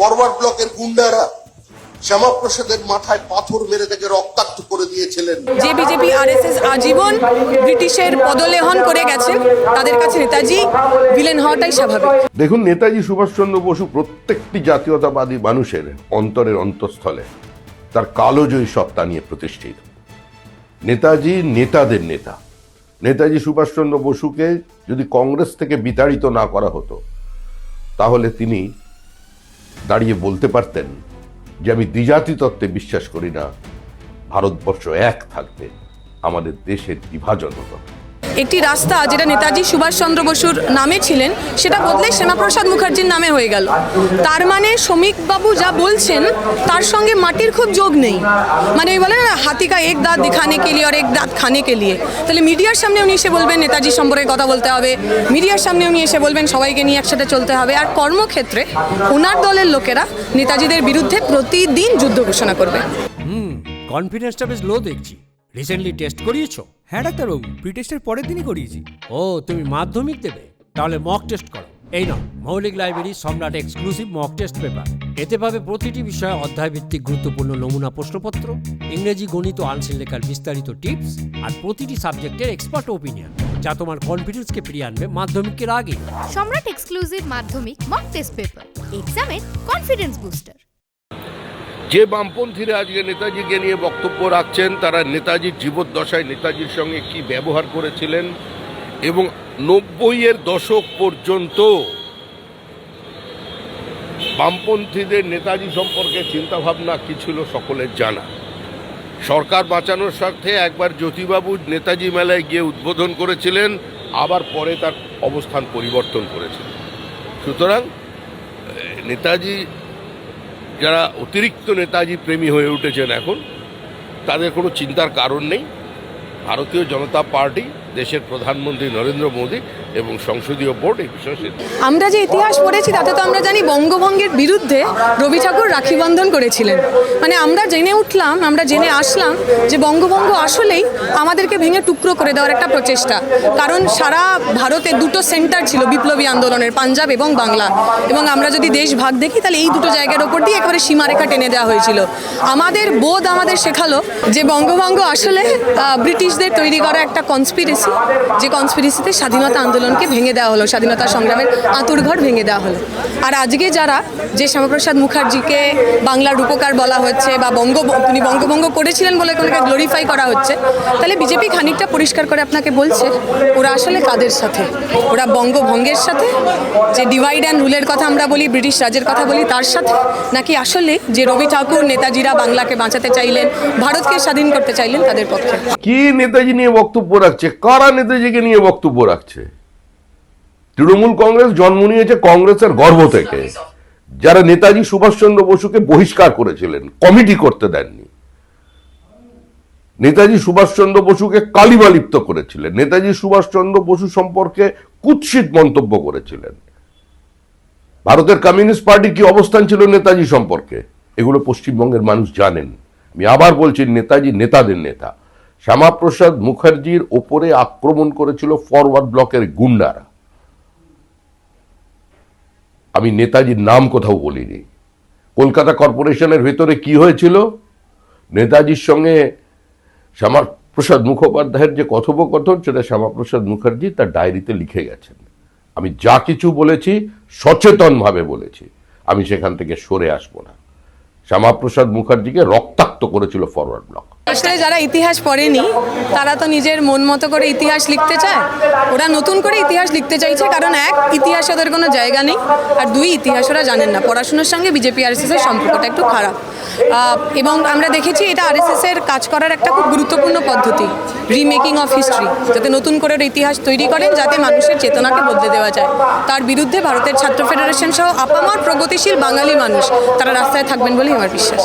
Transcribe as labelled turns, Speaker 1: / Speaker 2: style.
Speaker 1: Forward ব্লকের গুন্ডারা শ্যামাপ্রসাদের মাথায় পাথর মেরে তাকে রক্তাক্ত করে দিয়েছিলেন।
Speaker 2: যে বিজেপি আরএসএস আজীবন ব্রিটিশের পদলেহন করে গেছেন, তাদের কাছে নেতাজি ভিলেন হওয়াটাই স্বাভাবিক।
Speaker 3: দেখুন, নেতাজি সুভাষচন্দ্র বসু প্রত্যেকটি জাতীয়তাবাদী মানুষের অন্তরের অন্তঃস্থলে তার কালোজয়ী সত্তা নিয়ে প্রতিষ্ঠিত। নেতাজি নেতাদের নেতা। নেতাজি সুভাষচন্দ্র বসুকে যদি কংগ্রেস থেকে বিতাড়িত না করা হতো, তাহলে তিনি দাঁড়িয়ে বলতে পারতেন যে আমি দ্বিজাতি তত্ত্বে বিশ্বাস করি না, ভারতবর্ষ এক থাকবে, আমাদের দেশের বিভাজন হতো।
Speaker 2: একটি রাস্তা যেটা নেতাজি সুভাষচন্দ্র বসুর নামে ছিলেন, সেটা বদলে শ্যামাপ্রসাদ মুখার্জির নামে হয়ে গেল। তার মানে শ্রমিকবাবু যা বলছেন তার সঙ্গে মাটির খুব যোগ নেই। মানে ওই বলে না, হাতি কা এক দাঁত দিখানে কে লিয়ে আর এক দাঁত খানে কে লিয়ে। তাহলে মিডিয়ার সামনে উনি এসে বলবেন নেতাজি সম্পর্কে কথা বলতে হবে, মিডিয়ার সামনে উনি এসে বলবেন সবাইকে নিয়ে একসাথে চলতে হবে, আর কর্মক্ষেত্রে ওনার দলের লোকেরা নেতাজিদের বিরুদ্ধে প্রতিদিন যুদ্ধ ঘোষণা করবে।
Speaker 4: কনফিডেন্সটা বেশ লো দেখছি। রিসেন্টলি টেস্ট করিয়েছো?
Speaker 5: হ্যাঁ ডাক্তারবাবু, প্রি টেস্টের পরের দিনই করিয়েছি।
Speaker 4: ও, তুমি মাধ্যমিক দেবে? তাহলে মক টেস্ট করো। এই নাও মৌলিক লাইব্রেরি সম্রাট এক্সক্লুসিভ মক টেস্ট পেপার। এতে পাবে প্রতিটি বিষয়ে অধ্যায়ভিত্তিক গুরুত্বপূর্ণ নমুনা প্রশ্নপত্র, ইংরেজি, গণিত ও আনসিল লেখার বিস্তারিত টিপস, আর প্রতিটি সাবজেক্টের এক্সপার্ট ওপিনিয়ন, যা তোমার কনফিডেন্সকে ফিরিয়ে আনবে মাধ্যমিকের আগে।
Speaker 6: সম্রাট এক্সক্লুসিভ মাধ্যমিক মক টেস্ট পেপার, এক্সামের কনফিডেন্স বুস্টার।
Speaker 3: যে বামপন্থীরা আজকে নেতাজিকে নিয়ে বক্তব্য রাখছেন, তারা নেতাজির জীবদ্দশায় নেতাজির সঙ্গে কি ব্যবহার করেছিলেন এবং 90-এর দশক পর্যন্ত বামপন্থীদের নেতাজি সম্পর্কে চিন্তাভাবনা কি ছিল সকলের জানা। সরকার বাঁচানোর স্বার্থে একবার জ্যোতিবাবু নেতাজি মেলায় গিয়ে উদ্বোধন করেছিলেন, আবার পরে তার অবস্থান পরিবর্তন করেছিলেন। সুতরাং নেতাজি যারা অতিরিক্ত নেতাজি প্রেমী হয়ে উঠেছেন এখন, তাদের কোনো চিন্তার কারণ নেই। ভারতীয় জনতা পার্টি, দেশের প্রধানমন্ত্রী নরেন্দ্র মোদী এবং সংসদীয় বোর্ড এই বিষয়ে
Speaker 2: আমরা যে ইতিহাস পড়েছি তাতে তো আমরা জানি বঙ্গভঙ্গের বিরুদ্ধে রবি ঠাকুর রাখি বন্ধন করেছিলেন। মানে আমরা জেনে উঠলাম, আমরা জেনে আসলাম যে বঙ্গভঙ্গ আসলেই আমাদেরকে ভেঙে টুকরো করে দেওয়ার একটা প্রচেষ্টা। কারণ সারা ভারতে দুটো সেন্টার ছিল বিপ্লবী আন্দোলনের, পাঞ্জাব এবং বাংলা। এবং আমরা যদি দেশ ভাগ দেখি, তাহলে এই দুটো জায়গার ওপর দিয়ে একেবারে সীমারেখা টেনে দেওয়া হয়েছিল। আমাদের বোধ আমাদের শেখালো যে বঙ্গভঙ্গ আসলে ব্রিটিশদের তৈরি করা একটা কনস্পিরেসি, যে কনস্পিরেসিতে স্বাধীনতা আন্দোলনকে ভেঙে দেওয়া হলো, স্বাধীনতা সংগ্রামের আঁতুড়ঘর ভেঙে দেওয়া হলো। আর আজকে যারা যে শ্যামাপ্রসাদ মুখার্জিকে বাংলার রূপকার বলা হচ্ছে বা তিনি বঙ্গভঙ্গ করেছিলেন বলে ওনাকে গ্লোরিফাই করা হচ্ছে, তাহলে বিজেপি খানিকটা পরিষ্কার করে আপনাকে বলছে ওরা আসলে কাদের সাথে। ওরা বঙ্গভঙ্গের সাথে, যে ডিভাইড অ্যান্ড রুলের কথা আমরা বলি, ব্রিটিশ রাজের কথা বলি, তার সাথে, নাকি আসলে যে রবি ঠাকুর নেতাজিরা বাংলাকে বাঁচাতে চাইলেন, ভারতকে স্বাধীন করতে চাইলেন, তাদের পক্ষে।
Speaker 3: কি নেতাজি নিয়ে বক্তব্য রাখছে? কারা নেতাজিকে নিয়ে বক্তব্য রাখছে? তৃণমূল কংগ্রেস জন্ম নিয়েছে কংগ্রেসের গর্ভ থেকে, যারা নেতাজি সুভাষচন্দ্র বসুকে বহিষ্কার করেছিলেন, কমিটি করতে দেননি। নেতাজি সুভাষচন্দ্র বসুকে কালিমালিপ্ত করেছিলেন, নেতাজি সুভাষচন্দ্র বসু সম্পর্কে কুৎসিত মন্তব্য করেছিলেন। ভারতের কমিউনিস্ট পার্টির কি অবস্থান ছিল নেতাজি সম্পর্কে, এগুলো পশ্চিমবঙ্গের মানুষ জানেন। আমি আবার বলছি, নেতাজি নেতাদের নেতা। শ্যামাপ্রসাদ মুখার্জির ওপরে আক্রমণ করেছিল ফরওয়ার্ড ব্লকের গুন্ডারা। আমি নেতাজির নাম কোথাও বলিনি। কলকাতা কর্পোরেশনের ভেতরে কি হয়েছিল, নেতাজির সঙ্গে শ্যামাপ্রসাদ মুখোপাধ্যায়ের যে কথোপকথন, সেটা শ্যামাপ্রসাদ মুখার্জি তার ডায়েরিতে লিখে গেছেন। আমি যা কিছু বলেছি সচেতনভাবে বলেছি, আমি সেখান থেকে সরে আসবো না। শ্যামাপ্রসাদ মুখার্জিকে রক্তাক্ত করেছিল ফরওয়ার্ড ব্লক।
Speaker 2: আসলে যারা ইতিহাস পড়েনি তারা তো নিজের মন মতো করে ইতিহাস লিখতে চায়। ওরা নতুন করে ইতিহাস লিখতে চাইছে, কারণ এক, ইতিহাসে ওদের কোনো জায়গা নেই, আর দুই, ইতিহাস ওরা জানেন না। পড়াশোনার সঙ্গে বিজেপি আরএসএস এর সম্পর্কটা একটু খারাপ। এবং আমরা দেখেছি এটা আরএসএস এর কাজ করার একটা খুব গুরুত্বপূর্ণ পদ্ধতি, রিমেকিং অফ হিস্ট্রি, যাতে নতুন করে ইতিহাস তৈরি করেন, যাতে মানুষের চেতনাকে বদলে দেওয়া যায়। তার বিরুদ্ধে ভারতের ছাত্র ফেডারেশন সহ আপামর প্রগতিশীল বাঙালি মানুষ তারা রাস্তায় থাকবেন বলেই আমার বিশ্বাস।